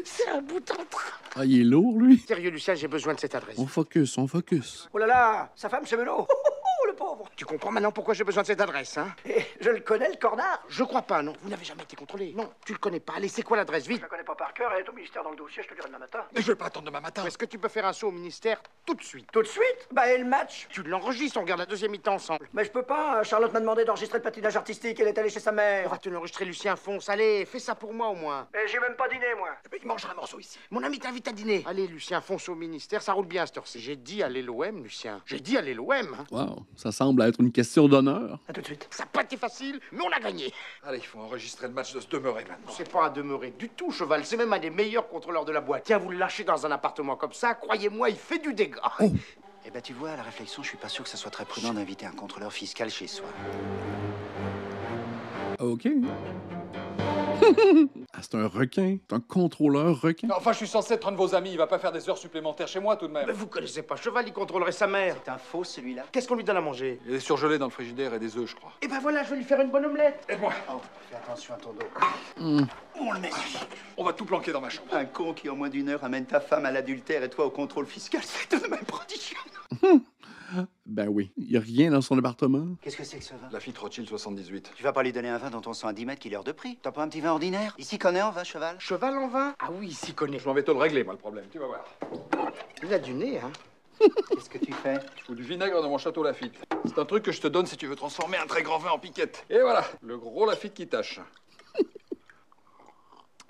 [SPEAKER 3] C'est un bout en train.
[SPEAKER 2] Ah, il est lourd, lui.
[SPEAKER 3] Sérieux, Lucien, j'ai besoin de cette adresse.
[SPEAKER 2] On focus, on focus.
[SPEAKER 4] Oh là là, sa femme chez Menot. Oh, le pauvre.
[SPEAKER 3] Tu comprends maintenant pourquoi j'ai besoin de cette adresse, hein?
[SPEAKER 4] Et je le connais, le cornard.
[SPEAKER 3] Je crois pas, non. Vous n'avez jamais été contrôlé. Non, tu le connais pas. Allez, c'est quoi l'adresse, vite?
[SPEAKER 4] Je la connais pas par cœur, elle est au ministère dans le dossier, je te dirai demain matin.
[SPEAKER 1] Mais je vais pas attendre demain matin.
[SPEAKER 3] Est-ce que tu peux faire un saut au ministère tout de suite?
[SPEAKER 4] Tout de suite? Bah, et le match?
[SPEAKER 3] Tu l'enregistres, on regarde la deuxième mi-temps ensemble.
[SPEAKER 4] Mais je peux pas, Charlotte m'a demandé d'enregistrer le patinage artistique, elle est allée chez sa
[SPEAKER 3] On
[SPEAKER 4] mère.
[SPEAKER 3] va te l'enregistrer, Lucien, fonce. Allez, fais ça pour moi au moins.
[SPEAKER 4] Mais j'ai même pas dîné, moi.
[SPEAKER 3] Il mangera un morceau ici. Mon ami t'invite à dîner. Allez, Lucien, fonce au ministère, ça roule bien à cette heure-ci. J'ai dit aller l'OM, Lucien. J'ai dit aller l'OM. Hein.
[SPEAKER 2] Wow, ça semble être une question d'honneur.
[SPEAKER 4] À tout de suite.
[SPEAKER 3] Ça n'a pas été facile, mais on a gagné.
[SPEAKER 1] Allez, il faut enregistrer le match de se demeurer maintenant.
[SPEAKER 3] C'est pas à demeurer du tout, Cheval. C'est même un des meilleurs contrôleurs de la boîte. Tiens, vous le lâchez dans un appartement comme ça, croyez-moi, il fait du dégât.
[SPEAKER 10] Eh ben, tu vois, à la réflexion, je suis pas sûr que ça soit très prudent d'inviter un contrôleur fiscal chez soi.
[SPEAKER 2] OK. Ah, c'est un requin. C'est un contrôleur requin.
[SPEAKER 1] Enfin, je suis censé être un de vos amis. Il va pas faire des heures supplémentaires chez moi tout de même.
[SPEAKER 3] Mais vous connaissez pas Cheval, il contrôlerait sa mère.
[SPEAKER 10] C'est un faux, celui-là.
[SPEAKER 3] Qu'est-ce qu'on lui donne à manger?
[SPEAKER 1] Il y a des surgelés dans le frigidaire et des œufs, je crois.
[SPEAKER 3] Eh ben voilà, je vais lui faire une bonne omelette.
[SPEAKER 1] Aide-moi.
[SPEAKER 10] Oh, fais attention à ton dos. On le met.
[SPEAKER 1] On va tout planquer dans ma chambre.
[SPEAKER 10] Un con qui, en moins d'1 heure, amène ta femme à l'adultère et toi au contrôle fiscal, c'est tout de même prodigieux.
[SPEAKER 2] Ben oui, il n'y a rien dans son appartement.
[SPEAKER 10] Qu'est-ce que c'est que ce vin?
[SPEAKER 1] La fille Rothschild 78.
[SPEAKER 10] Tu vas pas lui donner un vin dont on sent à 10 mètres qu'il est hors de prix. T'as pas un petit vin ordinaire? Ici, connaît en vin, Cheval?
[SPEAKER 3] Cheval en vin? Ah oui, il s'y connaît.
[SPEAKER 1] Je m'en vais te le régler, moi, le problème. Tu vas voir.
[SPEAKER 3] Il a du nez, hein.
[SPEAKER 10] Qu'est-ce que tu fais?
[SPEAKER 1] Je fous du vinaigre dans mon château Lafite. C'est un truc que je te donne si tu veux transformer un très grand vin en piquette. Et voilà, le gros Lafite qui tâche.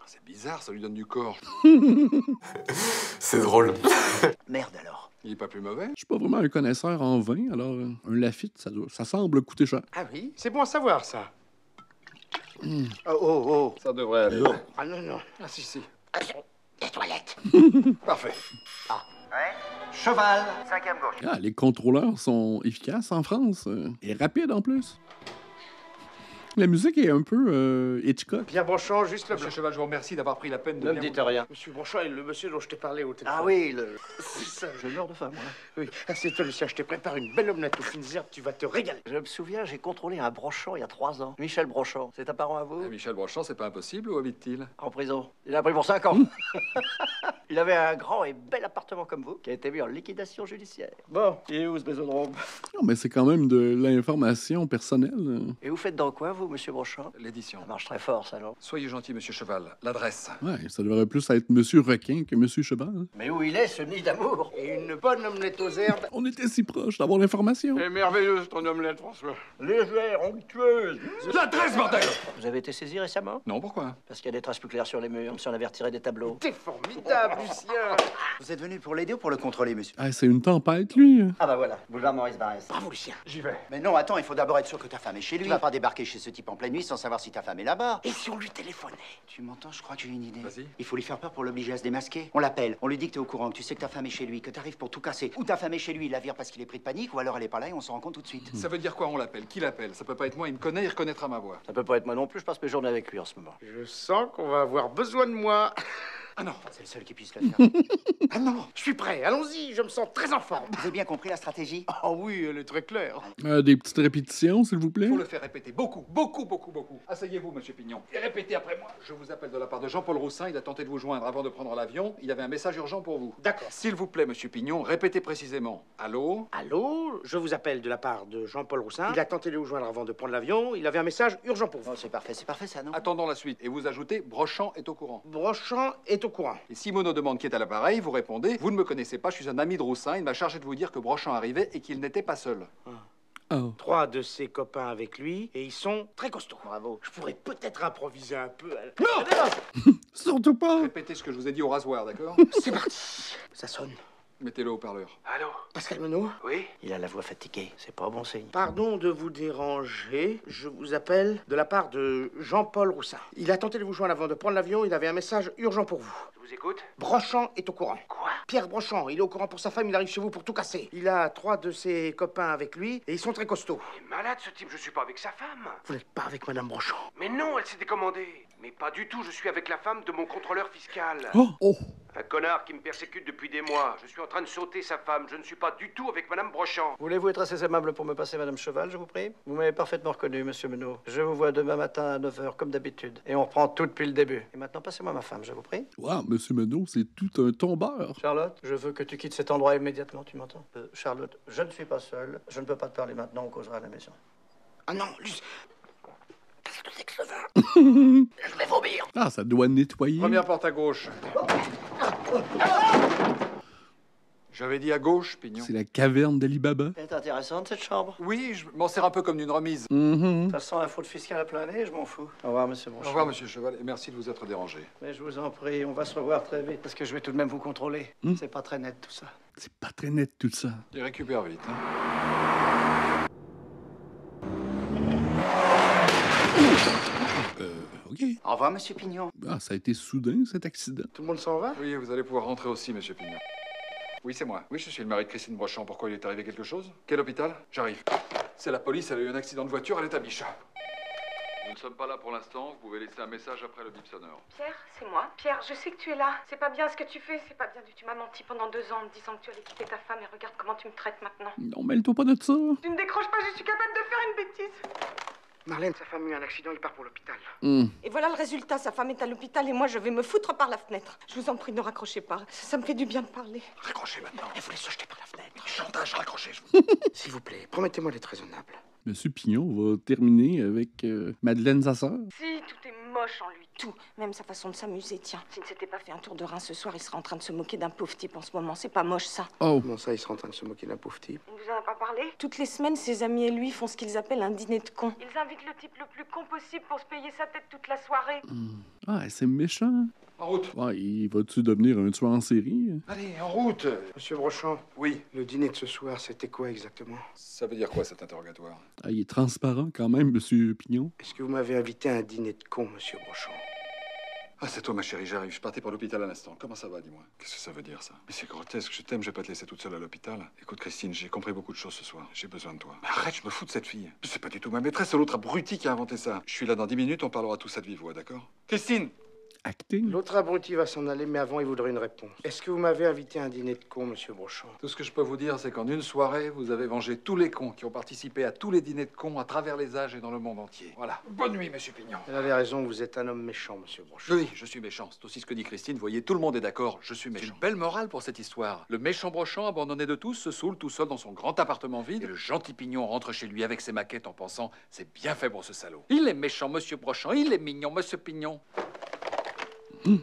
[SPEAKER 1] C'est bizarre, ça lui donne du corps.
[SPEAKER 11] C'est drôle.
[SPEAKER 10] Merde alors.
[SPEAKER 1] Il est pas plus mauvais.
[SPEAKER 2] Je suis pas vraiment un connaisseur en vin, alors un Lafite, ça semble coûter cher.
[SPEAKER 3] Ah oui? C'est bon à savoir, ça.
[SPEAKER 1] Ça devrait aller.
[SPEAKER 3] Ah non, non.
[SPEAKER 1] Ah si, si.
[SPEAKER 3] Les toilettes.
[SPEAKER 1] Parfait.
[SPEAKER 10] Cheval, 5e gauche.
[SPEAKER 2] Ah, les contrôleurs sont efficaces en France. Et rapides en plus. La musique est un peu Hitchcock.
[SPEAKER 3] Pierre Brochon, juste le
[SPEAKER 1] Monsieur Cheval, je vous remercie d'avoir pris la peine de
[SPEAKER 4] Ne me
[SPEAKER 1] bien
[SPEAKER 4] dites
[SPEAKER 1] vous-
[SPEAKER 4] rien.
[SPEAKER 3] Monsieur Brochon est le monsieur dont je t'ai parlé au téléphone.
[SPEAKER 4] Ah oui,
[SPEAKER 3] C'est ça.
[SPEAKER 4] je meurs de faim, moi.
[SPEAKER 3] Oui. Assieds-toi, Lucien, je te prépare une belle omelette aux fines herbes, tu vas te régaler.
[SPEAKER 4] Je me souviens, j'ai contrôlé un Brochon il y a 3 ans. Michel Brochon. C'est un parent à vous?
[SPEAKER 1] Ah, Michel Brochant, c'est pas impossible, où habite-t-il?
[SPEAKER 4] En prison. Il a pris pour 5 ans. Il avait un grand et bel appartement comme vous, qui a été mis en liquidation judiciaire. Bon, il est où ce bésodrome?
[SPEAKER 2] Non, mais c'est quand même de l'information personnelle.
[SPEAKER 4] Et vous faites dans quoi, vous, monsieur Brochon?
[SPEAKER 1] L'édition.
[SPEAKER 4] Ça marche très fort, ça, non?
[SPEAKER 1] Soyez gentil, monsieur Cheval. L'adresse.
[SPEAKER 2] Ouais, ça devrait plus être Monsieur Requin que Monsieur Cheval.
[SPEAKER 4] Mais où il est, ce nid d'amour?
[SPEAKER 3] Et une bonne omelette aux herbes.
[SPEAKER 2] On était si proches d'avoir l'information.
[SPEAKER 3] C'est merveilleuse ton omelette, François.
[SPEAKER 4] Légère, onctueuse.
[SPEAKER 1] L'adresse, bordel!
[SPEAKER 4] Vous avez été saisi récemment?
[SPEAKER 1] Non, pourquoi?
[SPEAKER 4] Parce qu'il y a des traces plus claires sur les murs, comme si on avait retiré des tableaux.
[SPEAKER 3] T'es formidable, Lucien.
[SPEAKER 10] Vous êtes venu pour l'aider ou pour le contrôler, monsieur?
[SPEAKER 2] Ah, c'est une tempête, lui.
[SPEAKER 4] Ah bah voilà, boulevard Maurice Barrès.
[SPEAKER 3] Bravo, Lucien.
[SPEAKER 1] J'y vais.
[SPEAKER 10] Mais non, attends, il faut d'abord être sûr que ta femme est chez lui. Tu vas pas débarquer chez ce type en pleine nuit sans savoir si ta femme est là-bas.
[SPEAKER 3] Et si on lui téléphonait?
[SPEAKER 10] Tu m'entends? Je crois que j'ai une idée.
[SPEAKER 1] Vas-y.
[SPEAKER 10] Il faut lui faire peur pour l'obliger à se démasquer. On l'appelle, on lui dit que t'es au courant, que tu sais que ta femme est chez lui, que t'arrives pour tout casser. Ou ta femme est chez lui, il la vire parce qu'il est pris de panique, ou alors elle est pas là et on s'en rend compte tout de suite.
[SPEAKER 1] Ça veut dire quoi, on l'appelle? Qui l'appelle? Ça peut pas être moi, il me connaît, il reconnaîtra ma voix.
[SPEAKER 4] Ça peut pas être moi non plus, je passe mes journées avec lui en ce moment.
[SPEAKER 3] Je sens qu'on va avoir besoin de moi.
[SPEAKER 1] Ah non.
[SPEAKER 10] C'est le seul qui puisse le faire.
[SPEAKER 3] Ah non, je suis prêt. Allons-y, je me sens très en forme.
[SPEAKER 10] Vous avez bien compris la stratégie?
[SPEAKER 3] Ah oui, elle est très claire.
[SPEAKER 2] Des petites répétitions, s'il vous plaît.
[SPEAKER 1] Il faut le faire répéter beaucoup, beaucoup, beaucoup, beaucoup. Asseyez-vous, monsieur Pignon, et répétez après moi. Je vous appelle de la part de Jean-Paul Roussin. Il a tenté de vous joindre avant de prendre l'avion. Il avait un message urgent pour vous.
[SPEAKER 3] D'accord.
[SPEAKER 1] S'il vous plaît, monsieur Pignon, répétez précisément. Allô?
[SPEAKER 3] Allô, je vous appelle de la part de Jean-Paul Roussin. Il a tenté de vous joindre avant de prendre l'avion. Il avait un message urgent pour vous.
[SPEAKER 10] Oh, c'est parfait ça, non?
[SPEAKER 1] Attendons la suite. Et vous ajoutez, Brochant est au courant.
[SPEAKER 3] Brochant est au au courant.
[SPEAKER 1] Et si Monod demande qui est à l'appareil, vous répondez « Vous ne me connaissez pas, je suis un ami de Roussin, il m'a chargé de vous dire que Brochant arrivait et qu'il n'était pas seul.
[SPEAKER 2] Oh.
[SPEAKER 3] 3 de ses copains avec lui, et ils sont très costauds.
[SPEAKER 4] Bravo.
[SPEAKER 3] Je pourrais peut-être improviser un peu.
[SPEAKER 2] Non! Surtout pas!
[SPEAKER 1] Répétez ce que je vous ai dit au rasoir, d'accord?
[SPEAKER 3] C'est parti. Ça sonne.
[SPEAKER 1] Mettez-le au parleur.
[SPEAKER 8] Allô?
[SPEAKER 3] Pascal Menot?
[SPEAKER 8] Oui?
[SPEAKER 4] Il a la voix fatiguée, c'est pas bon signe.
[SPEAKER 3] Pardon de vous déranger. Je vous appelle de la part de Jean-Paul Roussin. Il a tenté de vous joindre avant de prendre l'avion. Il avait un message urgent pour vous.
[SPEAKER 8] Je vous écoute?
[SPEAKER 3] Brochant est au courant.
[SPEAKER 8] Quoi?
[SPEAKER 3] Pierre Brochant, il est au courant pour sa femme. Il arrive chez vous pour tout casser. Il a 3 de ses copains avec lui et ils sont très costauds.
[SPEAKER 8] Il est malade ce type, je suis pas avec sa femme.
[SPEAKER 3] Vous n'êtes pas avec Madame Brochant?
[SPEAKER 8] Mais non, elle s'est décommandée. Mais pas du tout, je suis avec la femme de mon contrôleur fiscal.
[SPEAKER 2] Oh!
[SPEAKER 8] Un connard qui me persécute depuis des mois. Je suis en train de sauter sa femme. Je ne suis pas du tout avec Madame Brochant.
[SPEAKER 4] Voulez-vous être assez aimable pour me passer Madame Cheval, je vous prie? Vous m'avez parfaitement reconnu, Monsieur Menot. Je vous vois demain matin à 9h, comme d'habitude. Et on reprend tout depuis le début. Et maintenant, passez-moi ma femme, je vous prie.
[SPEAKER 2] Wow, Monsieur Menot, c'est tout un tombeur.
[SPEAKER 4] Charlotte, je veux que tu quittes cet endroit immédiatement, tu m'entends? Charlotte, je ne suis pas seul. Je ne peux pas te parler maintenant, on causera à la maison.
[SPEAKER 3] Ah non, Luce. Je vais vomir.
[SPEAKER 2] Ah, ça doit nettoyer.
[SPEAKER 1] Première porte à gauche. J'avais dit à gauche, Pignon.
[SPEAKER 2] C'est la caverne d'Ali Baba.
[SPEAKER 4] Elle est intéressante, cette chambre.
[SPEAKER 1] Oui, je m'en sers un peu comme d'une remise.
[SPEAKER 2] Mhm.
[SPEAKER 4] Ça sent la faute fiscale à plein nez, je m'en fous. Au revoir, Monsieur Brochant.
[SPEAKER 1] Au revoir, Monsieur Cheval, et merci de vous être dérangé.
[SPEAKER 4] Mais je vous en prie, on va se revoir très vite, parce que je vais tout de même vous contrôler. C'est pas très net, tout ça.
[SPEAKER 2] C'est pas très net, tout ça.
[SPEAKER 1] Il récupère vite. Hein.
[SPEAKER 2] OK.
[SPEAKER 10] Au revoir, Monsieur Pignon.
[SPEAKER 2] Ah, ça a été soudain, cet accident.
[SPEAKER 3] Tout le monde s'en va?
[SPEAKER 1] Oui, vous allez pouvoir rentrer aussi, Monsieur Pignon. Oui, c'est moi. Oui, je suis le mari de Christine Brochant. Pourquoi il est arrivé quelque chose? Quel hôpital? J'arrive. C'est la police, elle a eu un accident de voiture, elle est à Bichat. Nous ne sommes pas là pour l'instant, vous pouvez laisser un message après le bip sonore.
[SPEAKER 9] Pierre, c'est moi. Pierre, je sais que tu es là. C'est pas bien ce que tu fais, c'est pas bien. Tu m'as menti pendant 2 ans en me disant que tu allais quitter ta femme et regarde comment tu me traites maintenant.
[SPEAKER 2] Non, mêle-toi pas de ça.
[SPEAKER 9] Tu ne décroches pas, je suis capable de faire une bêtise.
[SPEAKER 3] Marlène, sa femme a eu un accident, il part pour l'hôpital.
[SPEAKER 9] Et voilà le résultat, sa femme est à l'hôpital et moi je vais me foutre par la fenêtre. Je vous en prie, ne raccrochez pas. Ça me fait du bien de parler.
[SPEAKER 1] Raccrochez maintenant.
[SPEAKER 3] Elle voulait se jeter par la fenêtre.
[SPEAKER 1] Chantage, raccrochez.
[SPEAKER 3] S'il vous plaît, promettez-moi d'être raisonnable.
[SPEAKER 2] Monsieur Pignon va terminer avec Madeleine, sa sœur.
[SPEAKER 9] Si, tout est moche en lui, tout. Même sa façon de s'amuser, tiens. S'il ne s'était pas fait un tour de rein ce soir, il serait en train de se moquer d'un pauvre type en ce moment. C'est pas moche, ça.
[SPEAKER 2] Oh.
[SPEAKER 3] Comment ça, il sera en train de se moquer d'un pauvre type?
[SPEAKER 9] Il ne vous en a pas parlé? Toutes les semaines, ses amis et lui font ce qu'ils appellent un dîner de cons. Ils invitent le type le plus con possible pour se payer sa tête toute la soirée.
[SPEAKER 2] Ah, c'est méchant.
[SPEAKER 1] En route.
[SPEAKER 2] Ouais, il va-tu devenir un tueur en série?
[SPEAKER 1] Allez, en route.
[SPEAKER 3] Monsieur Brochant,
[SPEAKER 1] Oui.
[SPEAKER 3] le dîner de ce soir, c'était quoi exactement?
[SPEAKER 1] Ça veut dire quoi, cet interrogatoire?
[SPEAKER 2] Ah, il est transparent quand même, Monsieur Pignon.
[SPEAKER 3] Est-ce que vous m'avez invité à un dîner de cons, Monsieur Brochant?
[SPEAKER 1] Ah, c'est toi, ma chérie, j'arrive. Je partais pour l'hôpital à l'instant. Comment ça va, dis-moi? Qu'est-ce que ça veut dire, ça? Mais c'est grotesque, je t'aime, je vais pas te laisser toute seule à l'hôpital. Écoute, Christine, j'ai compris beaucoup de choses ce soir. J'ai besoin de toi. Mais arrête, je me fous de cette fille. C'est pas du tout ma maîtresse, c'est l'autre abruti qui a inventé ça. Je suis là dans 10 minutes, on parlera tout ça de vive voix, d'accord? Christine!
[SPEAKER 2] Acting.
[SPEAKER 3] L'autre abruti va s'en aller, mais avant, il voudrait une réponse. Est-ce que vous m'avez invité à un dîner de cons, Monsieur Brochant?
[SPEAKER 1] Tout ce que je peux vous dire, c'est qu'en une soirée, vous avez vengé tous les cons qui ont participé à tous les dîners de cons à travers les âges et dans le monde entier. Voilà. Bonne nuit, Monsieur Pignon.
[SPEAKER 3] Elle avait raison, vous êtes un homme méchant, Monsieur Brochant.
[SPEAKER 1] Oui, je suis méchant. C'est aussi ce que dit Christine. Vous voyez, tout le monde est d'accord, je suis méchant. Une belle morale pour cette histoire. Le méchant Brochant, abandonné de tous, se saoule tout seul dans son grand appartement vide. Et le gentil Pignon rentre chez lui avec ses maquettes en pensant « C'est bien fait pour ce salaud. Il est méchant, Monsieur Brochant. Il est mignon, Monsieur Pignon. »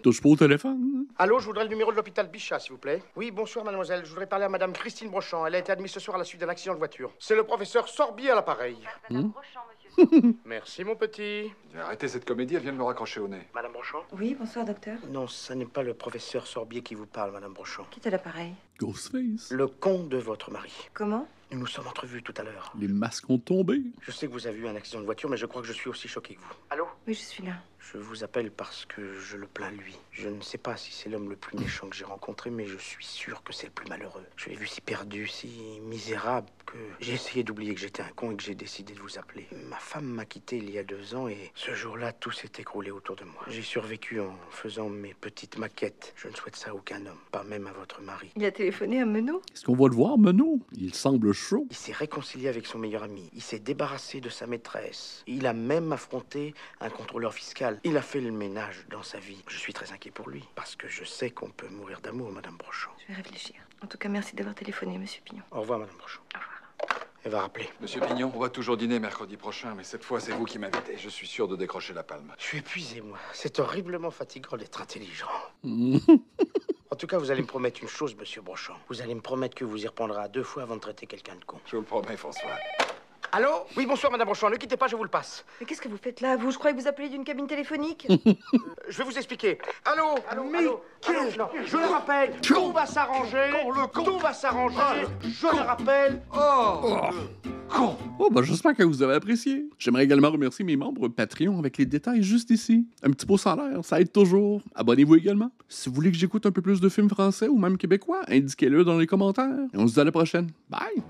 [SPEAKER 2] Touche pas au téléphone.
[SPEAKER 3] Allô, je voudrais le numéro de l'hôpital Bichat, s'il vous plaît. Oui, bonsoir, mademoiselle. Je voudrais parler à madame Christine Brochant. Elle a été admise ce soir à la suite d'un accident de voiture. C'est le professeur Sorbier à l'appareil.
[SPEAKER 9] Madame Brochant, monsieur.
[SPEAKER 3] Merci, mon petit.
[SPEAKER 1] Arrêtez cette comédie, elle vient de me raccrocher au nez.
[SPEAKER 3] Madame Brochant?
[SPEAKER 7] Oui, bonsoir, docteur.
[SPEAKER 3] Non, ça n'est pas le professeur Sorbier qui vous parle, madame Brochant.
[SPEAKER 7] Qui est à l'appareil?
[SPEAKER 2] Ghostface.
[SPEAKER 3] Le con de votre mari.
[SPEAKER 7] Comment?
[SPEAKER 3] Nous nous sommes entrevus tout à l'heure.
[SPEAKER 2] Les masques ont tombé.
[SPEAKER 3] Je sais que vous avez eu un accident de voiture, mais je crois que je suis aussi choqué que vous. Allô?
[SPEAKER 7] Oui, je suis là.
[SPEAKER 3] Je vous appelle parce que je le plains lui. Je ne sais pas si c'est l'homme le plus méchant que j'ai rencontré, mais je suis sûr que c'est le plus malheureux. Je l'ai vu si perdu, si misérable, que j'ai essayé d'oublier que j'étais un con et que j'ai décidé de vous appeler. Ma femme m'a quitté il y a 2 ans et ce jour-là, tout s'est écroulé autour de moi. J'ai survécu en faisant mes petites maquettes. Je ne souhaite ça à aucun homme, pas même à votre mari.
[SPEAKER 7] Il a téléphoné à Menot?
[SPEAKER 2] Est-ce qu'on va le voir, Menot? Il semble chaud.
[SPEAKER 3] Il s'est réconcilié avec son meilleur ami. Il s'est débarrassé de sa maîtresse. Il a même affronté un contrôleur fiscal. Il a fait le ménage dans sa vie. Je suis très inquiet pour lui, parce que je sais qu'on peut mourir d'amour, madame Brochant.
[SPEAKER 7] Je vais réfléchir. En tout cas, merci d'avoir téléphoné, monsieur Pignon.
[SPEAKER 3] Au revoir, madame Brochant.
[SPEAKER 7] Au revoir.
[SPEAKER 3] Elle va rappeler.
[SPEAKER 1] Monsieur Pignon, on va toujours dîner mercredi prochain, mais cette fois, c'est vous qui m'invitez. Je suis sûr de décrocher la palme.
[SPEAKER 3] Je suis épuisé, moi. C'est horriblement fatigant d'être intelligent. En tout cas, vous allez me promettre une chose, monsieur Brochant. Vous allez me promettre que vous y reprendrez à 2 fois avant de traiter quelqu'un de con.
[SPEAKER 1] Je vous le promets, François.
[SPEAKER 3] Allô? Oui, bonsoir, madame Brochant. Ne quittez pas, je vous le passe.
[SPEAKER 7] Mais qu'est-ce que vous faites là, vous? Je croyais que vous appeliez d'une cabine téléphonique.
[SPEAKER 3] Je vais vous expliquer. Allô? Non, je le rappelle. Tout va s'arranger. Tout va s'arranger. Je le rappelle.
[SPEAKER 1] Con!
[SPEAKER 2] Oh, ben j'espère que vous avez apprécié. J'aimerais également remercier mes membres Patreon avec les détails juste ici. Un petit pouce en l'air, ça aide toujours. Abonnez-vous également. Si vous voulez que j'écoute un peu plus de films français ou même québécois, indiquez-le dans les commentaires. Et on se dit à la prochaine. Bye!